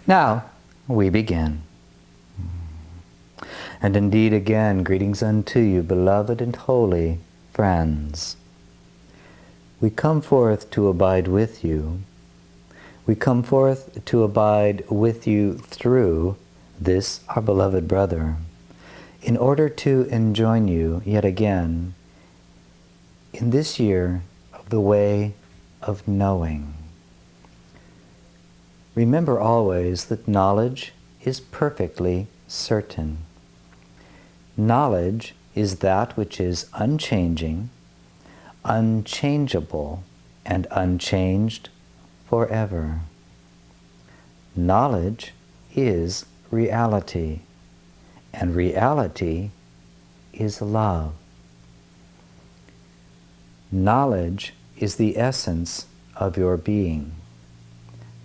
Now we begin. And indeed again, greetings unto you, beloved and holy friends. We come forth to abide with you. We come forth to abide with you through this, our beloved brother, in order to enjoin you yet again in this year of the way of knowing. Remember always that knowledge is perfectly certain. Knowledge is that which is unchanging, unchangeable, and unchanged forever. Knowledge is reality, and reality is love. Knowledge is the essence of your being.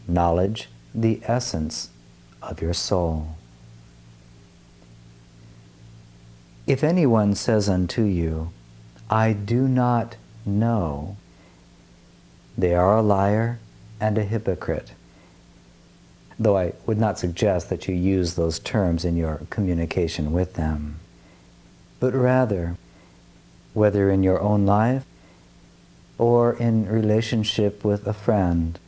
Knowledge, the essence of your soul. If anyone says unto you, I do not know, they are a liar and a hypocrite. Though I would not suggest that you use those terms in your communication with them, but rather, whether in your own life or in relationship with a friend,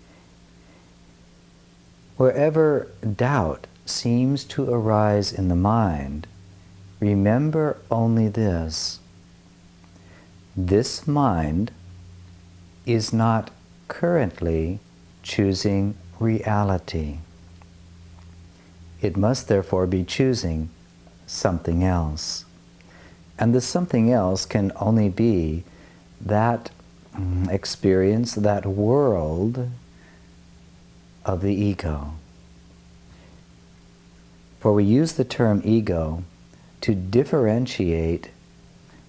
wherever doubt seems to arise in the mind, remember only this: this mind is not currently choosing reality. It must therefore be choosing something else. And the something else can only be that experience, that world of the ego. For we use the term ego to differentiate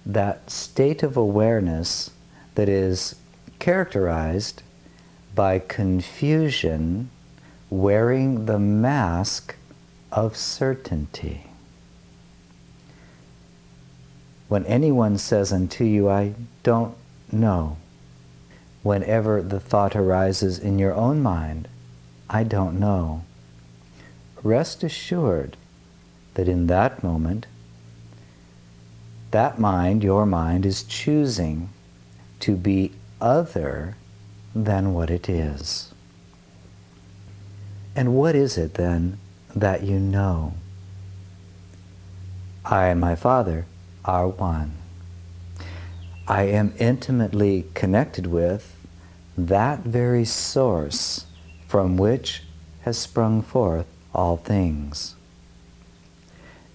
that state of awareness that is characterized by confusion wearing the mask of certainty. When anyone says unto you, I don't know, whenever the thought arises in your own mind, I don't know, rest assured that in that moment, that mind, your mind, is choosing to be other than what it is. And what is it then that you know? I and my Father are one. I am intimately connected with that very source from which has sprung forth all things.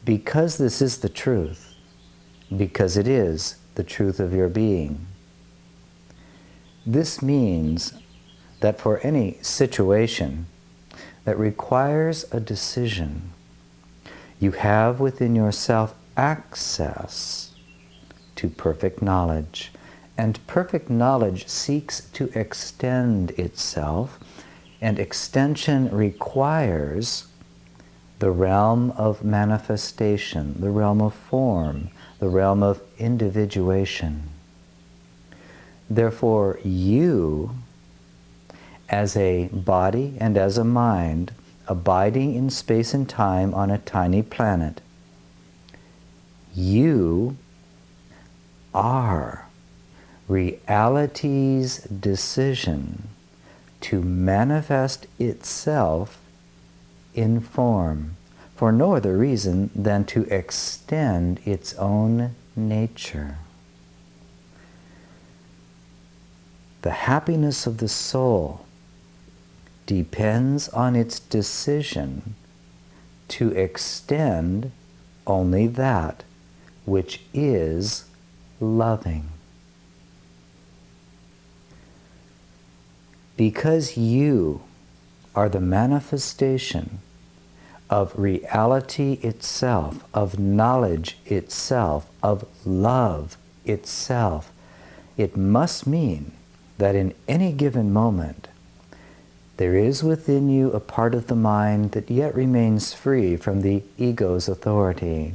Because this is the truth, because it is the truth of your being, this means that for any situation that requires a decision, you have within yourself access to perfect knowledge. And perfect knowledge seeks to extend itself, and extension requires the realm of manifestation, the realm of form, the realm of individuation. Therefore, you, as a body and as a mind, abiding in space and time on a tiny planet, you are reality's decision to manifest itself in form, for no other reason than to extend its own nature. The happiness of the soul depends on its decision to extend only that which is loving. Because you are the manifestation of reality itself, of knowledge itself, of love itself, it must mean that in any given moment, there is within you a part of the mind that yet remains free from the ego's authority.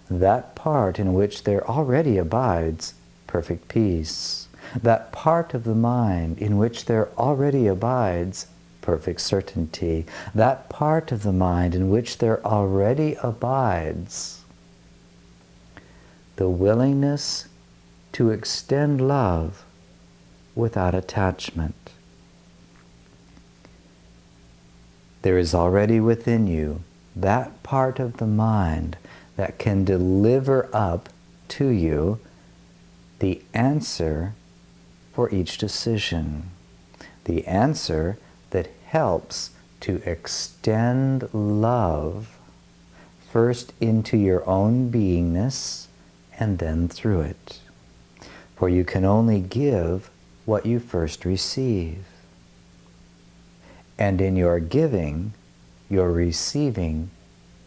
That part in which there already abides perfect peace. That part of the mind in which there already abides perfect certainty, that part of the mind in which there already abides the willingness to extend love without attachment. There is already within you that part of the mind that can deliver up to you the answer for each decision, the answer that helps to extend love first into your own beingness and then through it. For you can only give what you first receive. And in your giving, your receiving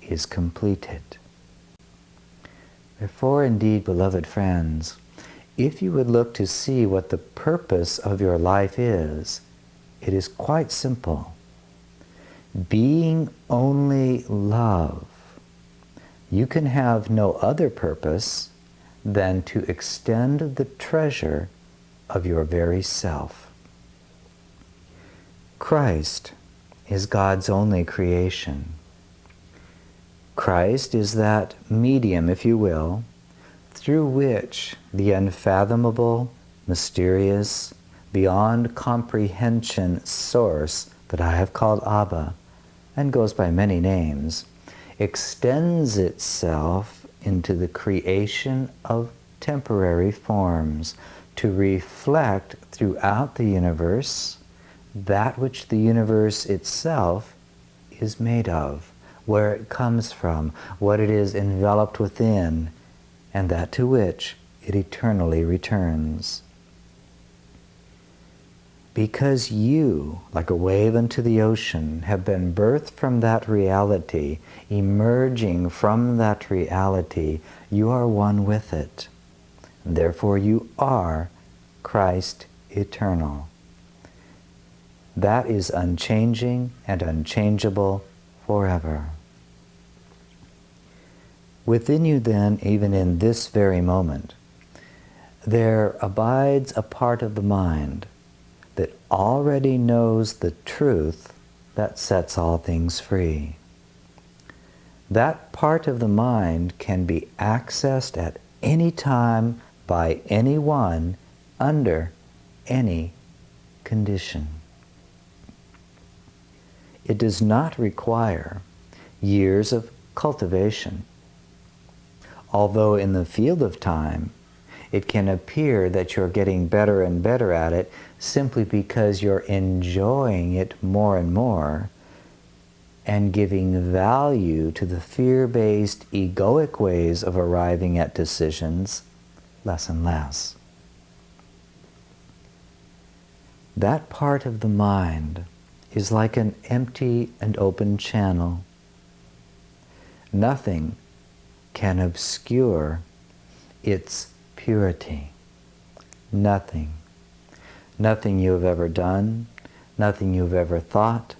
is completed. Therefore, indeed, beloved friends, if you would look to see what the purpose of your life is, it is quite simple. Being only love, you can have no other purpose than to extend the treasure of your very self. Christ is God's only creation. Christ is that medium, if you will, through which the unfathomable, mysterious, beyond comprehension source that I have called Abba, and goes by many names, extends itself into the creation of temporary forms to reflect throughout the universe that which the universe itself is made of, where it comes from, what it is enveloped within, and that to which it eternally returns. Because you, like a wave into the ocean, have been birthed from that reality, emerging from that reality, you are one with it. Therefore you are Christ eternal. That is unchanging and unchangeable forever. Within you then, even in this very moment, there abides a part of the mind that already knows the truth that sets all things free. That part of the mind can be accessed at any time by anyone under any condition. It does not require years of cultivation, although in the field of time it can appear that you're getting better and better at it simply because you're enjoying it more and more and giving value to the fear-based egoic ways of arriving at decisions less and less. That part of the mind is like an empty and open channel. Nothing can obscure its purity. Nothing. Nothing you have ever done, nothing you've ever thought,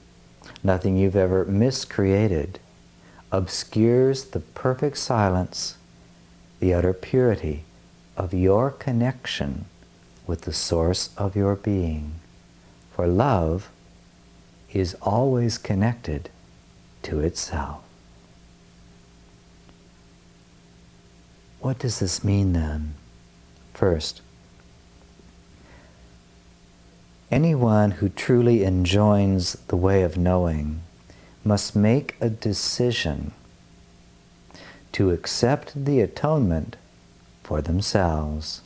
nothing you've ever miscreated obscures the perfect silence, the utter purity of your connection with the source of your being. For love is always connected to itself. What does this mean then? First, anyone who truly enjoins the way of knowing must make a decision to accept the atonement for themselves.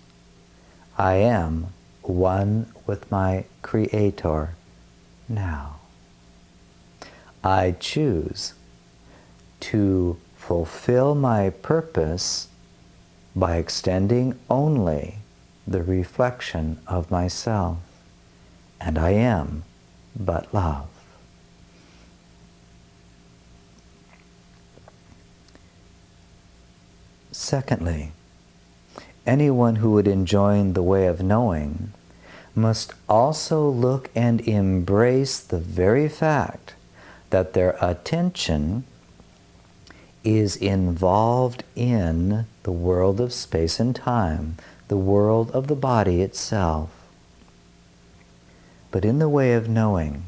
I am one with my Creator now. I choose to fulfill my purpose by extending only the reflection of myself, and I am but love. Secondly, anyone who would enjoin the way of knowing must also look and embrace the very fact that their attention is involved in the world of space and time, the world of the body itself. But in the way of knowing,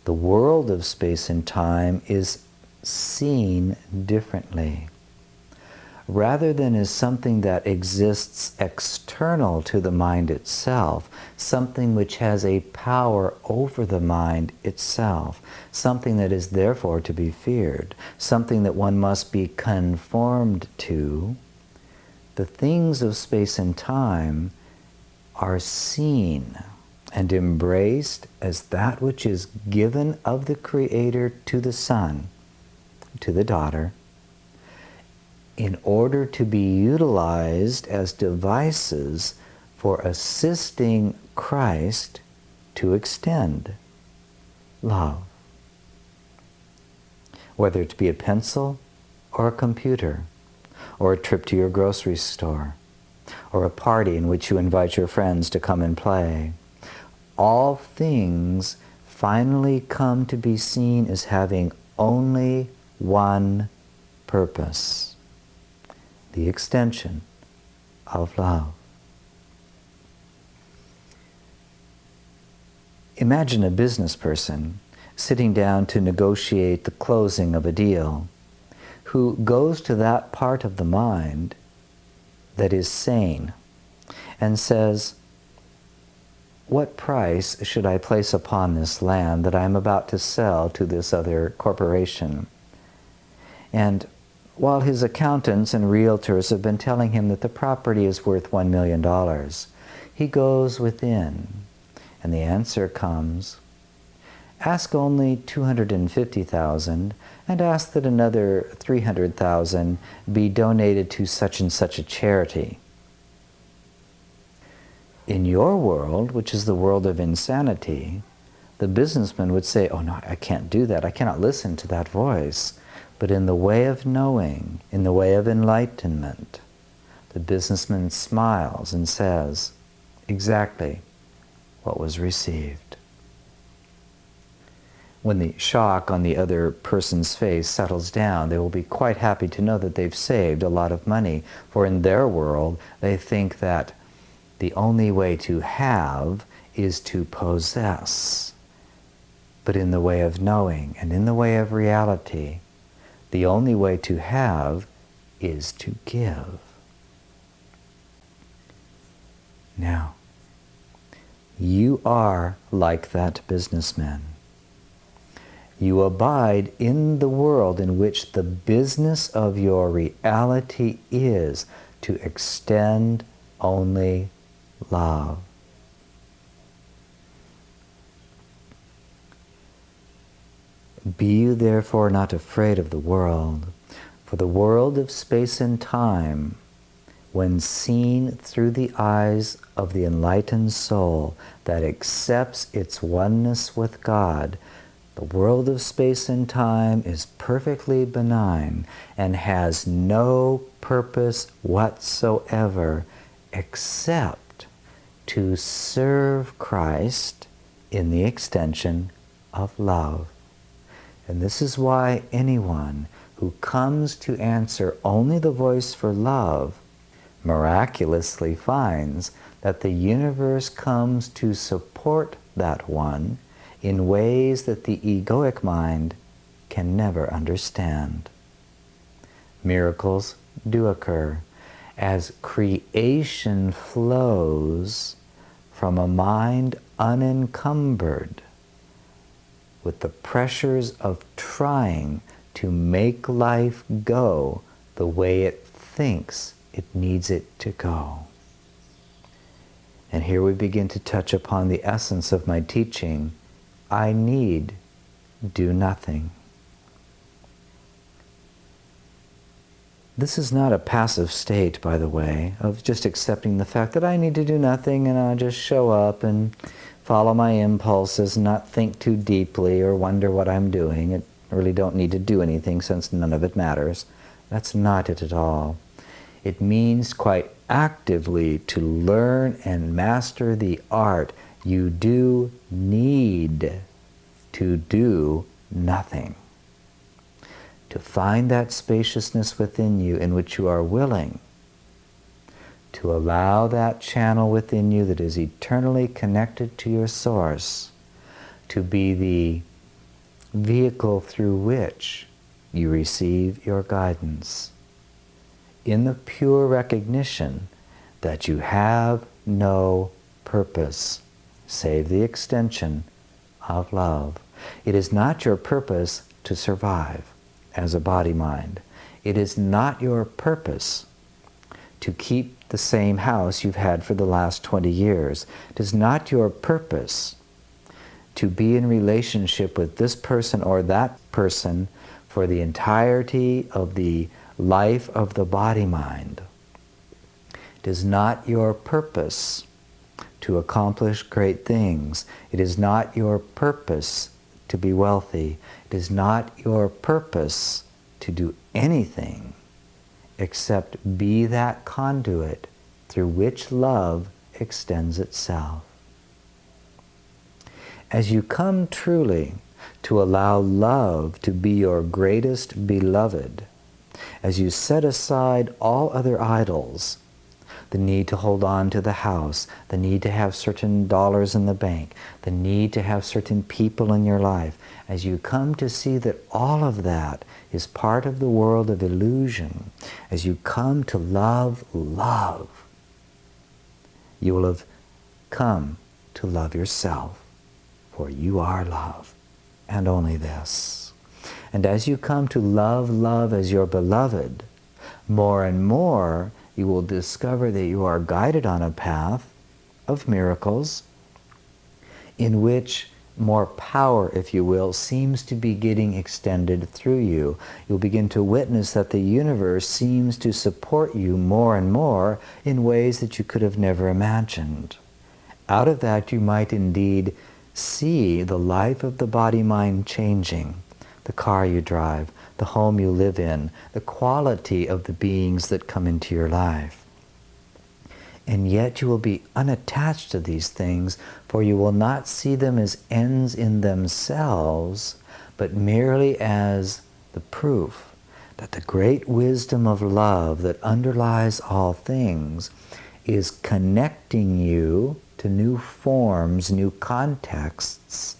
The world of space and time is seen differently. Rather than as something that exists external to the mind itself, something which has a power over the mind itself, something that is therefore to be feared, something that one must be conformed to, the things of space and time are seen and embraced as that which is given of the Creator to the Son, to the daughter, in order to be utilized as devices for assisting Christ to extend love. Whether it be a pencil or a computer, or a trip to your grocery store, or a party in which you invite your friends to come and play, all things finally come to be seen as having only one purpose: the extension of love. Imagine a business person sitting down to negotiate the closing of a deal, who goes to that part of the mind that is sane and says, what price should I place upon this land that I am about to sell to this other corporation? And while his accountants and realtors have been telling him that the property is worth $1 million, he goes within, and the answer comes, ask only $250,000, and ask that another $300,000 be donated to such and such a charity. In your world, which is the world of insanity, the businessman would say, oh no, I can't do that. I cannot listen to that voice. But in the way of knowing, in the way of enlightenment, the businessman smiles and says exactly what was received. When the shock on the other person's face settles down, they will be quite happy to know that they've saved a lot of money, for in their world they think that the only way to have is to possess. But in the way of knowing and in the way of reality, the only way to have is to give. Now, you are like that businessman. You abide in the world in which the business of your reality is to extend only love. Be you therefore not afraid of the world, for the world of space and time, when seen through the eyes of the enlightened soul that accepts its oneness with God, the world of space and time is perfectly benign and has no purpose whatsoever except to serve Christ in the extension of love. And this is why anyone who comes to answer only the voice for love miraculously finds that the universe comes to support that one in ways that the egoic mind can never understand. Miracles do occur as creation flows from a mind unencumbered with the pressures of trying to make life go the way it thinks it needs it to go. And here we begin to touch upon the essence of my teaching. I need do nothing. This is not a passive state, by the way, of just accepting the fact that I need to do nothing and I'll just show up and follow my impulses and not think too deeply or wonder what I'm doing. I really don't need to do anything since none of it matters. That's not it at all. It means quite actively to learn and master the art. You do need to do nothing. To find that spaciousness within you in which you are willing to allow that channel within you that is eternally connected to your source to be the vehicle through which you receive your guidance, in the pure recognition that you have no purpose save the extension of love. It is not your purpose to survive as a body-mind. It is not your purpose to keep the same house you've had for the last 20 years. It is not your purpose to be in relationship with this person or that person for the entirety of the life of the body-mind. It is not your purpose to accomplish great things. It is not your purpose to be wealthy. It is not your purpose to do anything except be that conduit through which love extends itself. As you come truly to allow love to be your greatest beloved, as you set aside all other idols, the need to hold on to the house, the need to have certain dollars in the bank, the need to have certain people in your life, as you come to see that all of that is part of the world of illusion, as you come to love love, you will have come to love yourself, for you are love, and only this. And as you come to love love as your beloved, more and more you will discover that you are guided on a path of miracles in which more power, if you will, seems to be getting extended through you. You'll begin to witness that the universe seems to support you more and more in ways that you could have never imagined. Out of that you might indeed see the life of the body-mind changing, the car you drive, the home you live in, the quality of the beings that come into your life. And yet you will be unattached to these things, for you will not see them as ends in themselves, but merely as the proof that the great wisdom of love that underlies all things is connecting you to new forms, new contexts,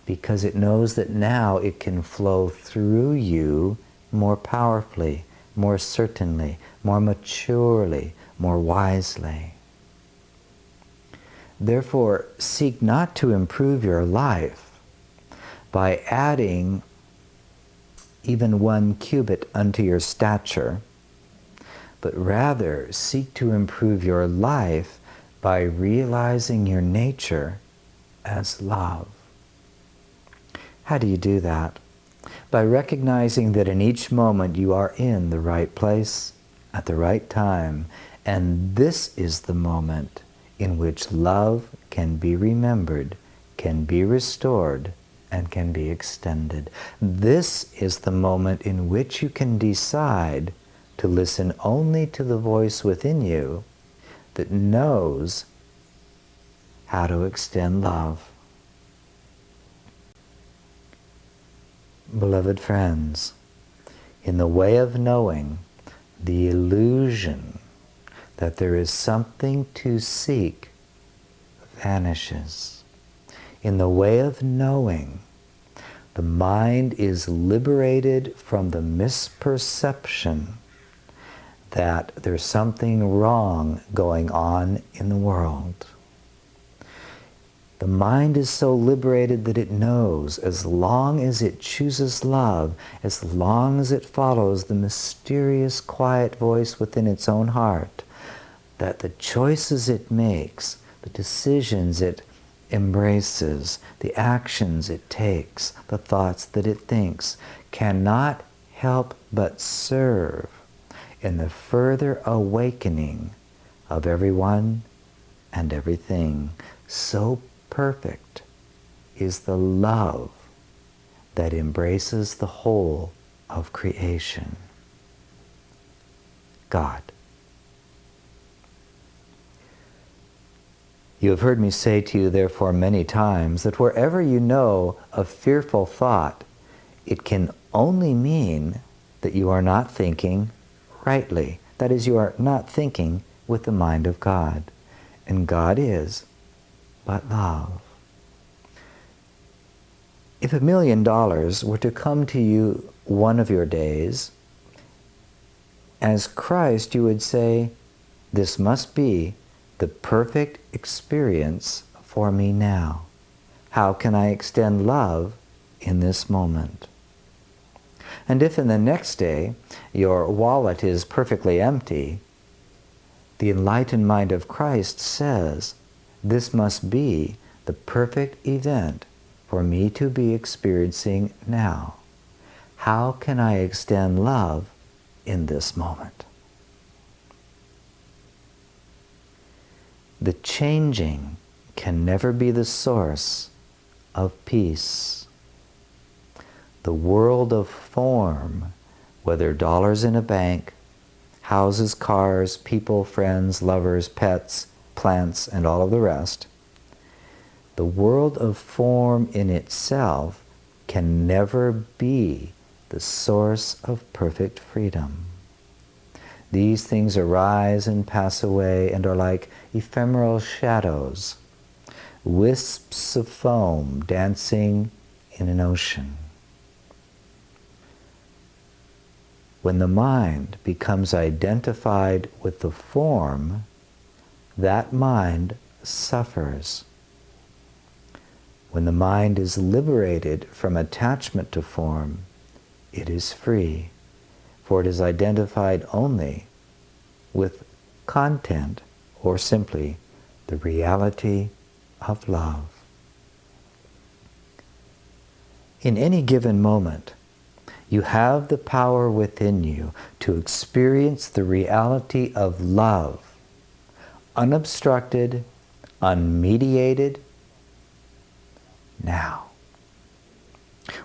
because it knows that now it can flow through you more powerfully, more certainly, more maturely, more wisely. Therefore, seek not to improve your life by adding even 1 cubit unto your stature, but rather seek to improve your life by realizing your nature as love. How do you do that? By recognizing that in each moment you are in the right place at the right time, and this is the moment in which love can be remembered, can be restored, and can be extended. This is the moment in which you can decide to listen only to the voice within you that knows how to extend love. Beloved friends, in the way of knowing, the illusion that there is something to seek vanishes. In the way of knowing, the mind is liberated from the misperception that there's something wrong going on in the world. The mind is so liberated that it knows, as long as it chooses love, as long as it follows the mysterious quiet voice within its own heart, that the choices it makes, the decisions it embraces, the actions it takes, the thoughts that it thinks, cannot help but serve in the further awakening of everyone and everything. So perfect is the love that embraces the whole of creation. God. You have heard me say to you, therefore, many times, that wherever you know a fearful thought, it can only mean that you are not thinking rightly. That is, you are not thinking with the mind of God. And God is but love. If $1 million were to come to you one of your days, as Christ, you would say, this must be the perfect experience for me now. How can I extend love in this moment? And if in the next day your wallet is perfectly empty, the enlightened mind of Christ says, this must be the perfect event for me to be experiencing now. How can I extend love in this moment? The changing can never be the source of peace. The world of form, whether dollars in a bank, houses, cars, people, friends, lovers, pets, plants, and all of the rest, the world of form in itself can never be the source of perfect freedom. These things arise and pass away and are like ephemeral shadows, wisps of foam dancing in an ocean. When the mind becomes identified with the form, that mind suffers. When the mind is liberated from attachment to form, it is free, for it is identified only with content, or simply the reality of love. In any given moment, you have the power within you to experience the reality of love, unobstructed, unmediated, now.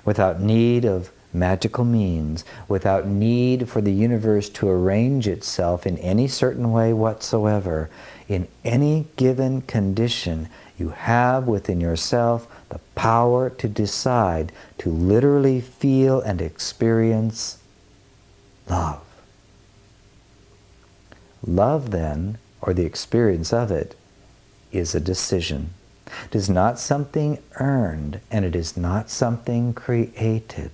Without need of magical means, without need for the universe to arrange itself in any certain way whatsoever, in any given condition, you have within yourself the power to decide to literally feel and experience love. Love, then, or the experience of it, is a decision. It is not something earned, and it is not something created.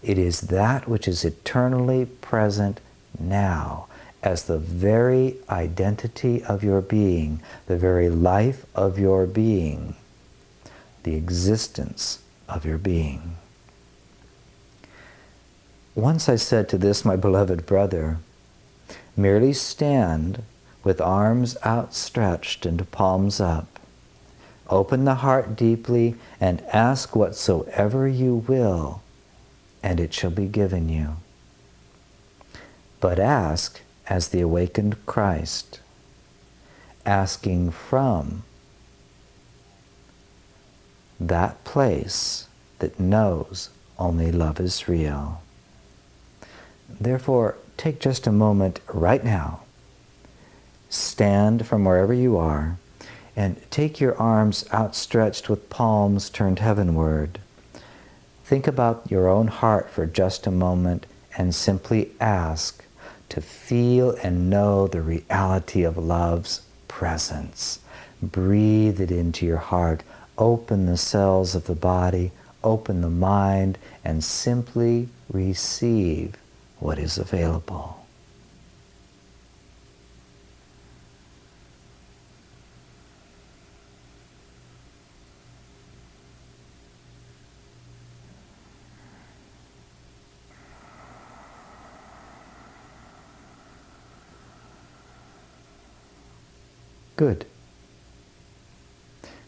It is that which is eternally present now, as the very identity of your being, the very life of your being, the existence of your being. Once I said to this, my beloved brother, merely stand with arms outstretched and palms up. Open the heart deeply and ask whatsoever you will, and it shall be given you. But ask as the awakened Christ, asking from that place that knows only love is real. Therefore, take just a moment right now, stand from wherever you are, and take your arms outstretched with palms turned heavenward. Think about your own heart for just a moment and simply ask to feel and know the reality of love's presence. Breathe it into your heart. Open the cells of the body, open the mind, and simply receive what is available. Good.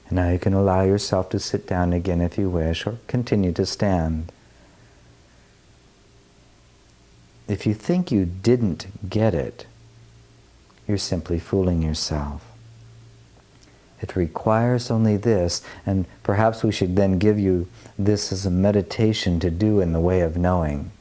And now you can allow yourself to sit down again if you wish, or continue to stand. If you think you didn't get it, you're simply fooling yourself. It requires only this, and perhaps we should then give you this as a meditation to do in the way of knowing.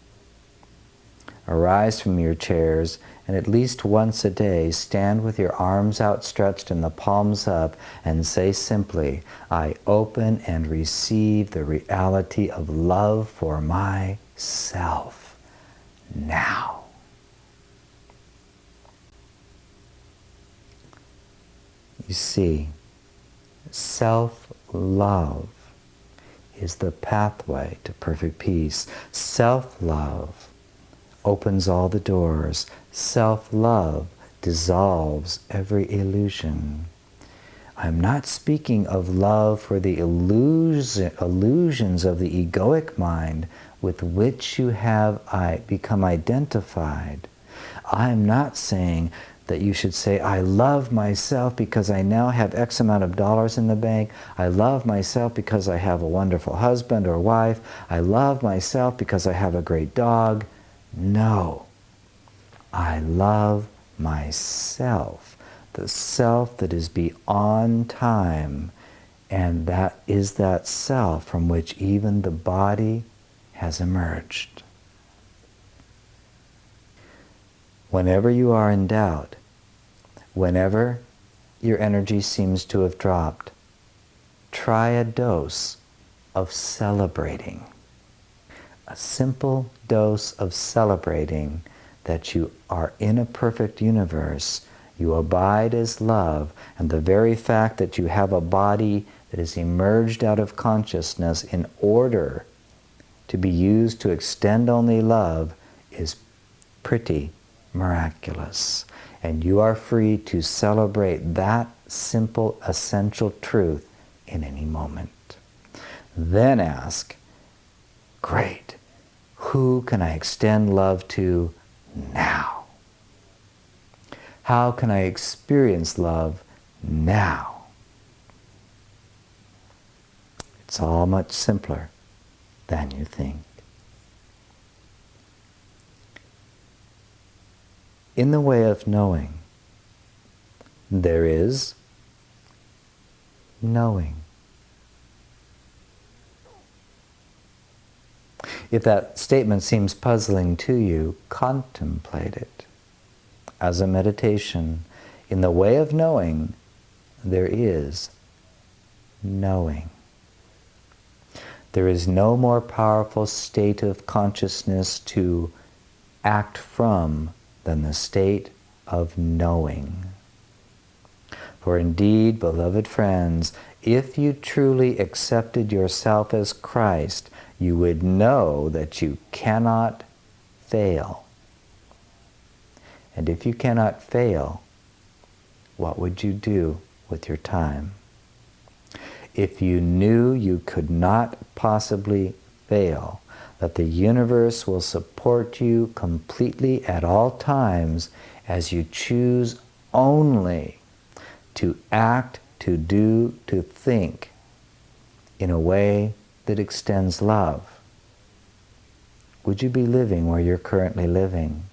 Arise from your chairs, and at least once a day stand with your arms outstretched and the palms up and say simply, I open and receive the reality of love for myself now. You see, self-love is the pathway to perfect peace. Self-love opens all the doors. Self-love dissolves every illusion. I'm not speaking of love for the illusions of the egoic mind with which you have become identified. I'm not saying that you should say, I love myself because I now have X amount of dollars in the bank. I love myself because I have a wonderful husband or wife. I love myself because I have a great dog. No. I love myself, the self that is beyond time, and that is that self from which even the body has emerged. Whenever you are in doubt, whenever your energy seems to have dropped, try a dose of celebrating. A simple dose of celebrating that you are in a perfect universe, you abide as love, and the very fact that you have a body that is emerged out of consciousness in order to be used to extend only love is pretty miraculous. And you are free to celebrate that simple, essential truth in any moment. Then ask, great, who can I extend love to now? How can I experience love now? It's all much simpler than you think. In the way of knowing, there is knowing. If that statement seems puzzling to you, contemplate it as a meditation. In the way of knowing, there is knowing. There is no more powerful state of consciousness to act from than the state of knowing. For indeed, beloved friends, if you truly accepted yourself as Christ, you would know that you cannot fail. And if you cannot fail, what would you do with your time? If you knew you could not possibly fail, that the universe will support you completely at all times as you choose only to act, to do, to think in a way that extends love. Would you be living where you're currently living?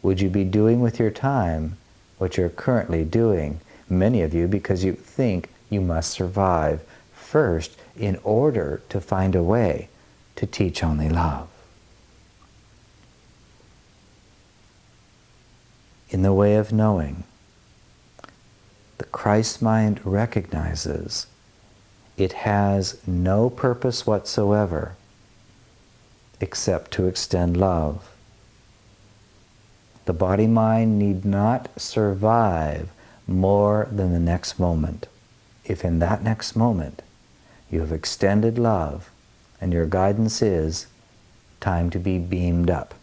Would you be doing with your time what you're currently doing? Many of you, because you think you must survive first in order to find a way to teach only love. In the way of knowing, the Christ mind recognizes it has no purpose whatsoever except to extend love. The body-mind need not survive more than the next moment. If in that next moment you have extended love and your guidance is time to be beamed up.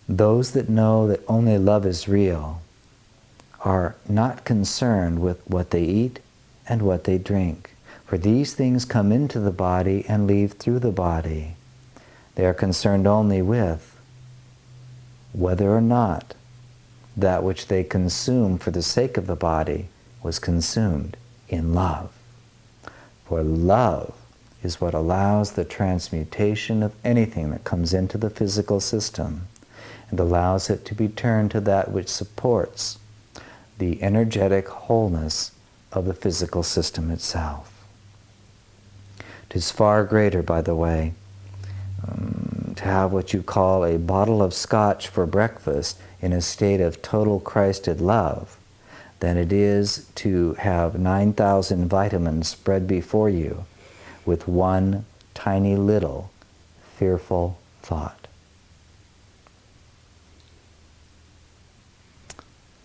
Those that know that only love is real are not concerned with what they eat and what they drink. For these things come into the body and leave through the body. They are concerned only with whether or not that which they consume for the sake of the body was consumed in love. For love is what allows the transmutation of anything that comes into the physical system and allows it to be turned to that which supports the energetic wholeness of the physical system itself. It is far greater, by the way, to have what you call a bottle of scotch for breakfast in a state of total Christed love than it is to have 9,000 vitamins spread before you with one tiny little fearful thought.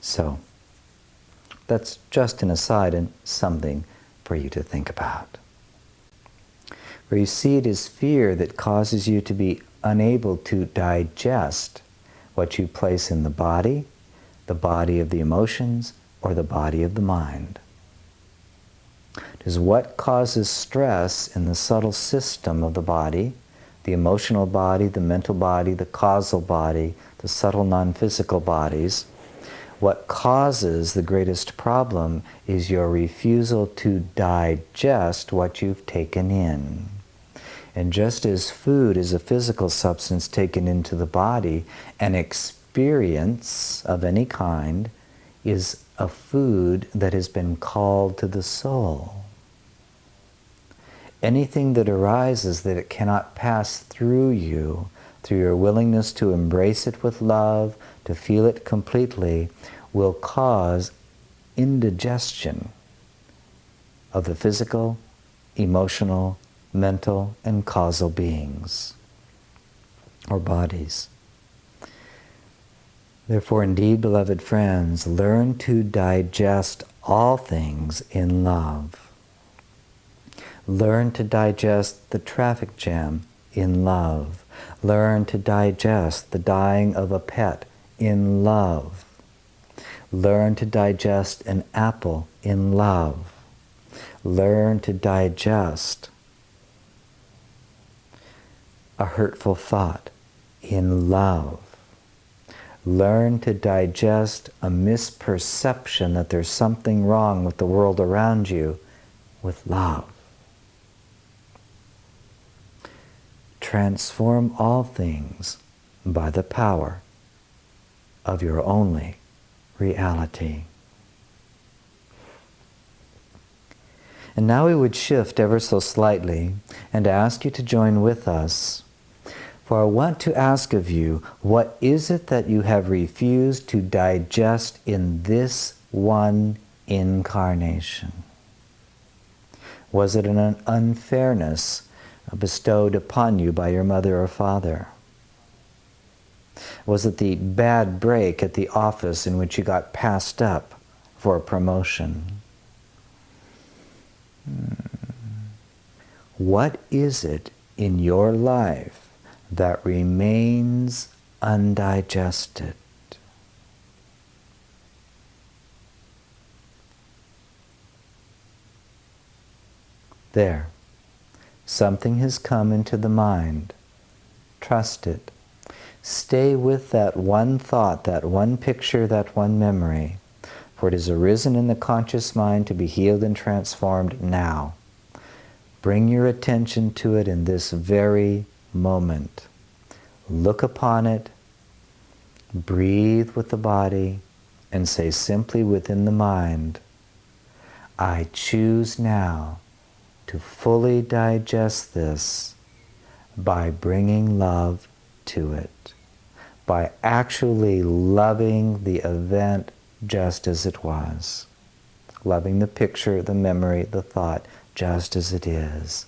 So, that's just an aside and something for you to think about. Or you see it as fear that causes you to be unable to digest what you place in the body of the emotions, or the body of the mind. It is what causes stress in the subtle system of the body, the emotional body, the mental body, the causal body, the subtle non-physical bodies. What causes the greatest problem is your refusal to digest what you've taken in. And just as food is a physical substance taken into the body, an experience of any kind is a food that has been called to the soul. Anything that arises that it cannot pass through you, through your willingness to embrace it with love, to feel it completely, will cause indigestion of the physical, emotional, mental, and causal beings, or bodies. Therefore, indeed, beloved friends, learn to digest all things in love. Learn to digest the traffic jam in love. Learn to digest the dying of a pet in love. Learn to digest an apple in love. Learn to digest a hurtful thought in love. Learn to digest a misperception that there's something wrong with the world around you with love. Transform all things by the power of your only reality. And now we would shift ever so slightly and ask you to join with us. For I want to ask of you, what is it that you have refused to digest in this one incarnation? Was it an unfairness bestowed upon you by your mother or father? Was it the bad break at the office in which you got passed up for a promotion? What is it in your life that remains undigested? There. Something has come into the mind. Trust it. Stay with that one thought, that one picture, that one memory. For it has arisen in the conscious mind to be healed and transformed now. Bring your attention to it in this very moment. Look upon it, breathe with the body, and say simply within the mind, I choose now to fully digest this by bringing love to it, by actually loving the event just as it was, loving the picture, the memory, the thought, just as it is.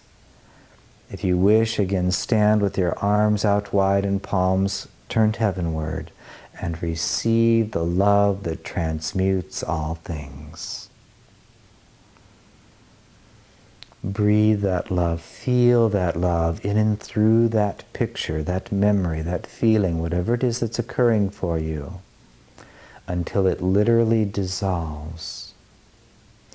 If you wish, again, stand with your arms out wide and palms turned heavenward and receive the love that transmutes all things. Breathe that love, feel that love in and through that picture, that memory, that feeling, whatever it is that's occurring for you, until it literally dissolves.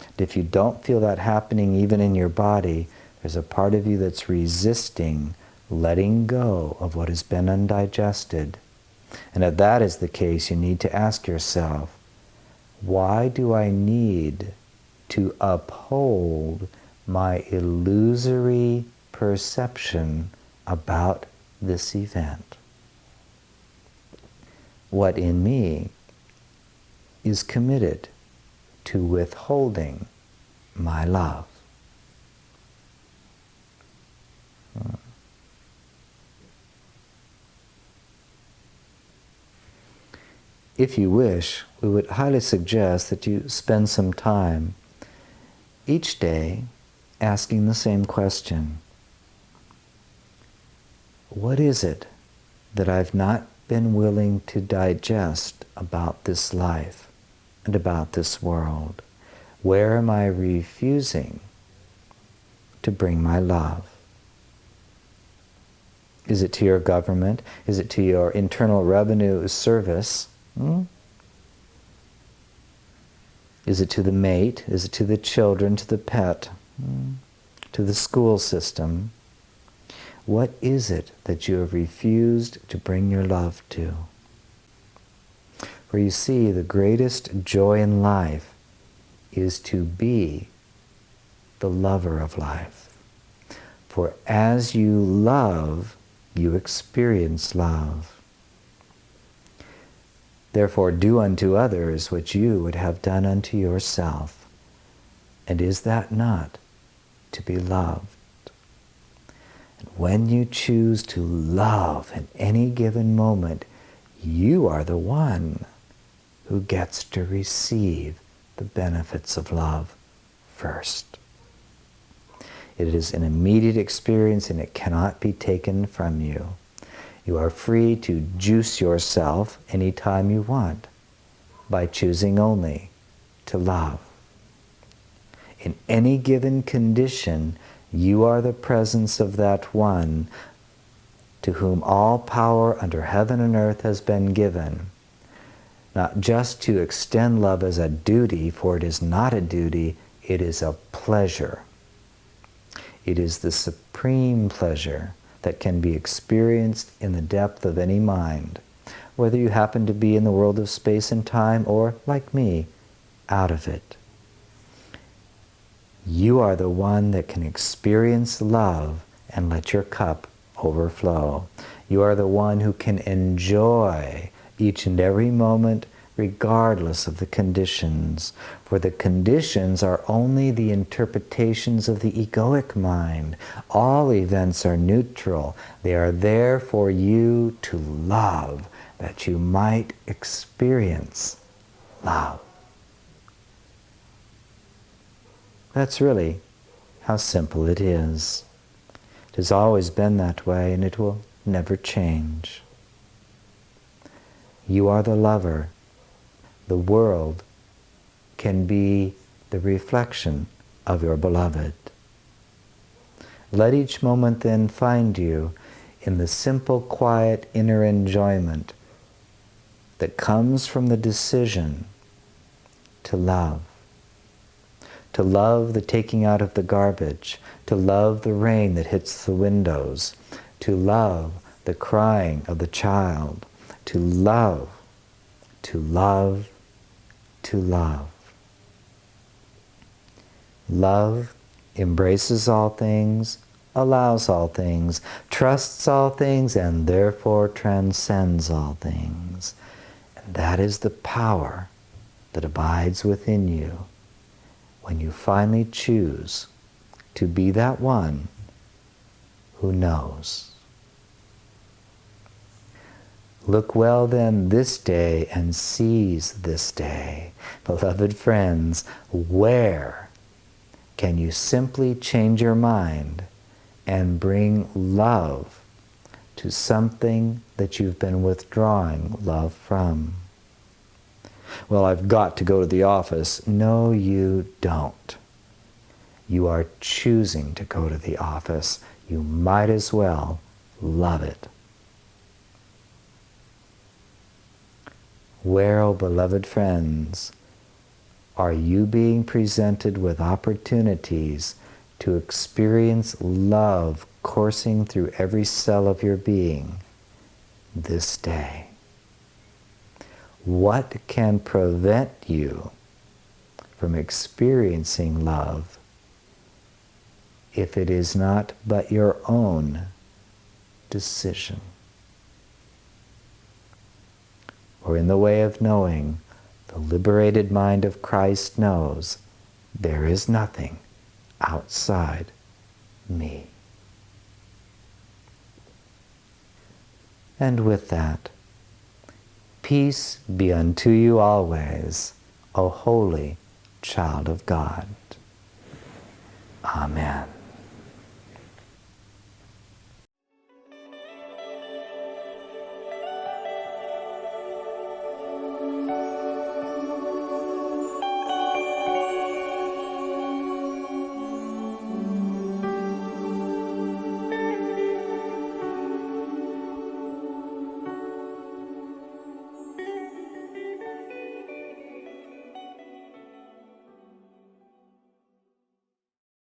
And if you don't feel that happening even in your body, there's a part of you that's resisting letting go of what has been undigested. And if that is the case, you need to ask yourself, why do I need to uphold my illusory perception about this event? What in me is committed to withholding my love? If you wish, we would highly suggest that you spend some time each day asking the same question. What is it that I've not been willing to digest about this life and about this world? Where am I refusing to bring my love? Is it to your government? Is it to your internal revenue service? Is it to the mate? Is it to the children, to the pet, to the school system? What is it that you have refused to bring your love to? For you see, the greatest joy in life is to be the lover of life. For as you love, you experience love. Therefore, do unto others what you would have done unto yourself. And is that not to be loved? And when you choose to love in any given moment, you are the one who gets to receive the benefits of love first. It is an immediate experience and it cannot be taken from you. You are free to juice yourself anytime you want by choosing only to love. In any given condition, you are the presence of that one to whom all power under heaven and earth has been given, not just to extend love as a duty, for it is not a duty, it is a pleasure. It is the supreme pleasure that can be experienced in the depth of any mind, whether you happen to be in the world of space and time or, like me, out of it. You are the one that can experience love and let your cup overflow. You are the one who can enjoy each and every moment regardless of the conditions, for the conditions are only the interpretations of the egoic mind. All events are neutral. They are there for you to love, that you might experience love. That's really how simple it is. It has always been that way, and it will never change. You are the lover. The world can be the reflection of your beloved. Let each moment then find you in the simple, quiet inner enjoyment that comes from the decision to love. To love the taking out of the garbage, to love the rain that hits the windows, to love the crying of the child, to love, to love, to love. Love embraces all things, allows all things, trusts all things, and therefore transcends all things. And that is the power that abides within you when you finally choose to be that one who knows. Look well then this day and seize this day. Beloved friends, where can you simply change your mind and bring love to something that you've been withdrawing love from? Well, I've got to go to the office. No, you don't. You are choosing to go to the office. You might as well love it. Where, oh beloved friends, are you being presented with opportunities to experience love coursing through every cell of your being this day? What can prevent you from experiencing love if it is not but your own decision? Or in the way of knowing, the liberated mind of Christ knows there is nothing outside me. And with that, peace be unto you always, O holy child of God. Amen.